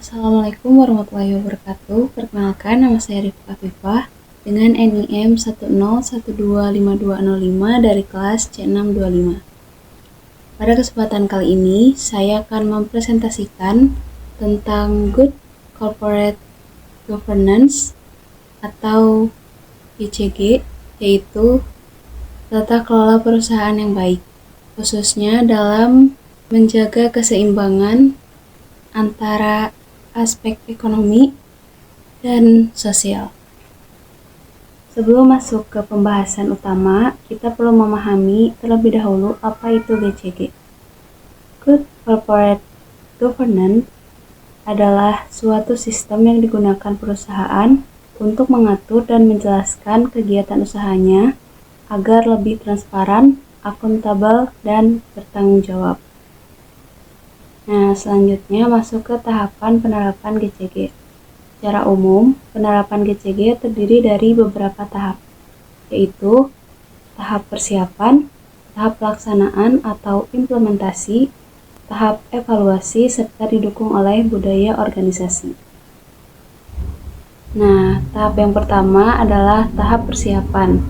Assalamualaikum warahmatullahi wabarakatuh. Perkenalkan, nama saya Rifka Fifah dengan NIM 101252505 dari kelas C625. Pada kesempatan kali ini, saya akan mempresentasikan tentang Good Corporate Governance atau GCG, yaitu tata kelola perusahaan yang baik, khususnya dalam menjaga keseimbangan antara aspek ekonomi dan sosial. Sebelum masuk ke pembahasan utama, kita perlu memahami terlebih dahulu apa itu GCG. Good Corporate Governance adalah suatu sistem yang digunakan perusahaan untuk mengatur dan menjelaskan kegiatan usahanya agar lebih transparan, akuntabel, dan bertanggung jawab. Nah, selanjutnya masuk ke tahapan penerapan GCG. Secara umum, penerapan GCG terdiri dari beberapa tahap, yaitu tahap persiapan, tahap pelaksanaan atau implementasi, tahap evaluasi, serta didukung oleh budaya organisasi. Nah, tahap yang pertama adalah tahap persiapan.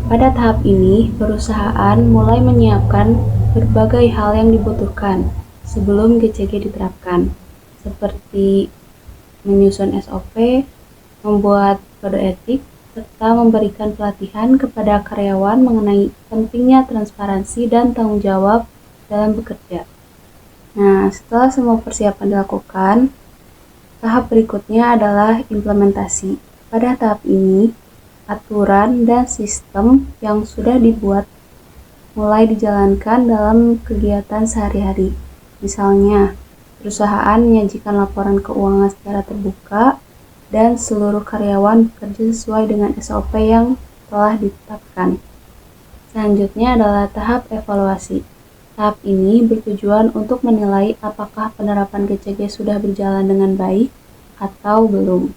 Pada tahap ini, perusahaan mulai menyiapkan berbagai hal yang dibutuhkan sebelum GCG diterapkan, seperti menyusun SOP, membuat kode etik, serta memberikan pelatihan kepada karyawan mengenai pentingnya transparansi dan tanggung jawab dalam bekerja. Nah, setelah semua persiapan dilakukan, tahap berikutnya adalah implementasi. Pada tahap ini, aturan dan sistem yang sudah dibuat mulai dijalankan dalam kegiatan sehari-hari. Misalnya, perusahaan menyajikan laporan keuangan secara terbuka dan seluruh karyawan bekerja sesuai dengan SOP yang telah ditetapkan. Selanjutnya adalah tahap evaluasi. Tahap ini bertujuan untuk menilai apakah penerapan GCG sudah berjalan dengan baik atau belum.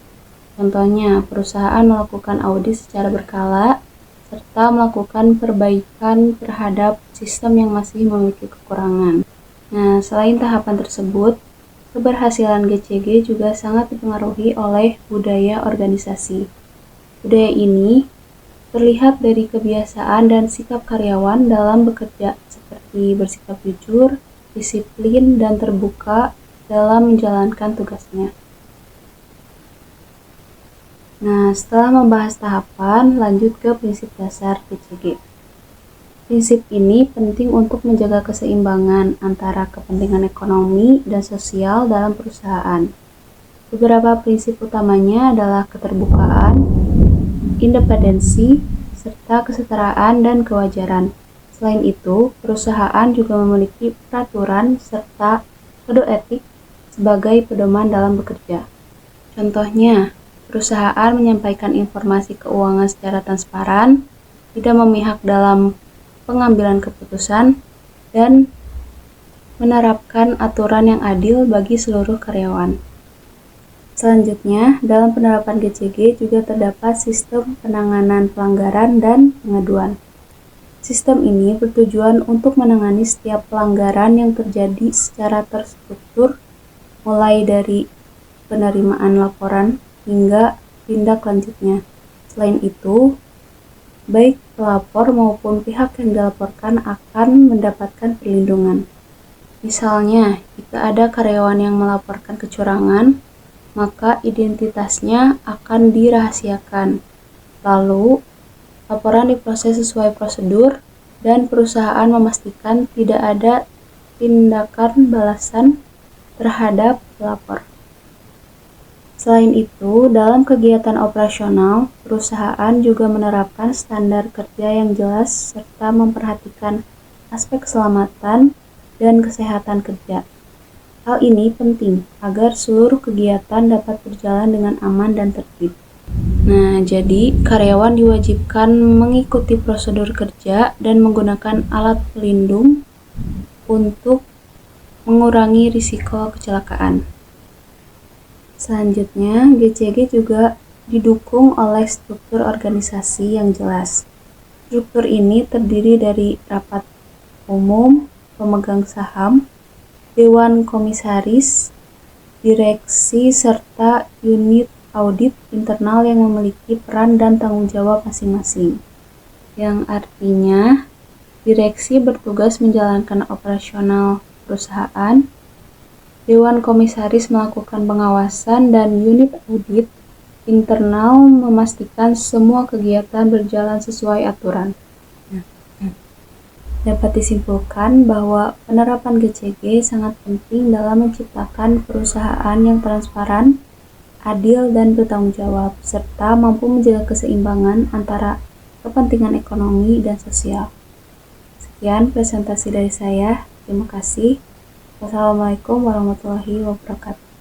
Contohnya, perusahaan melakukan audit secara berkala serta melakukan perbaikan terhadap sistem yang masih memiliki kekurangan. Nah, selain tahapan tersebut, keberhasilan GCG juga sangat dipengaruhi oleh budaya organisasi. Budaya ini terlihat dari kebiasaan dan sikap karyawan dalam bekerja, seperti bersikap jujur, disiplin, dan terbuka dalam menjalankan tugasnya. Nah, setelah membahas tahapan, lanjut ke prinsip dasar GCG. Prinsip ini penting untuk menjaga keseimbangan antara kepentingan ekonomi dan sosial dalam perusahaan. Beberapa prinsip utamanya adalah keterbukaan, independensi, serta kesetaraan dan kewajaran. Selain itu, perusahaan juga memiliki peraturan serta kode etik sebagai pedoman dalam bekerja. Contohnya, perusahaan menyampaikan informasi keuangan secara transparan, tidak memihak dalam pengambilan keputusan, dan menerapkan aturan yang adil bagi seluruh karyawan. Selanjutnya, dalam penerapan GCG juga terdapat sistem penanganan pelanggaran dan pengaduan. Sistem ini bertujuan untuk menangani setiap pelanggaran yang terjadi secara terstruktur, mulai dari penerimaan laporan hingga tindak lanjutnya. Selain itu, baik pelapor maupun pihak yang dilaporkan akan mendapatkan perlindungan. Misalnya, jika ada karyawan yang melaporkan kecurangan, maka identitasnya akan dirahasiakan. Lalu, laporan diproses sesuai prosedur dan perusahaan memastikan tidak ada tindakan balasan terhadap pelapor. Selain itu, dalam kegiatan operasional, perusahaan juga menerapkan standar kerja yang jelas serta memperhatikan aspek keselamatan dan kesehatan kerja. Hal ini penting agar seluruh kegiatan dapat berjalan dengan aman dan tertib. Nah, jadi karyawan diwajibkan mengikuti prosedur kerja dan menggunakan alat pelindung untuk mengurangi risiko kecelakaan. Selanjutnya, GCG juga didukung oleh struktur organisasi yang jelas. Struktur ini terdiri dari rapat umum, pemegang saham, dewan komisaris, direksi, serta unit audit internal yang memiliki peran dan tanggung jawab masing-masing. Yang artinya, direksi bertugas menjalankan operasional perusahaan, Dewan Komisaris melakukan pengawasan, dan unit audit internal memastikan semua kegiatan berjalan sesuai aturan. Dapat disimpulkan bahwa penerapan GCG sangat penting dalam menciptakan perusahaan yang transparan, adil, dan bertanggung jawab, serta mampu menjaga keseimbangan antara kepentingan ekonomi dan sosial. Sekian presentasi dari saya. Terima kasih. Wassalamualaikum warahmatullahi wabarakatuh.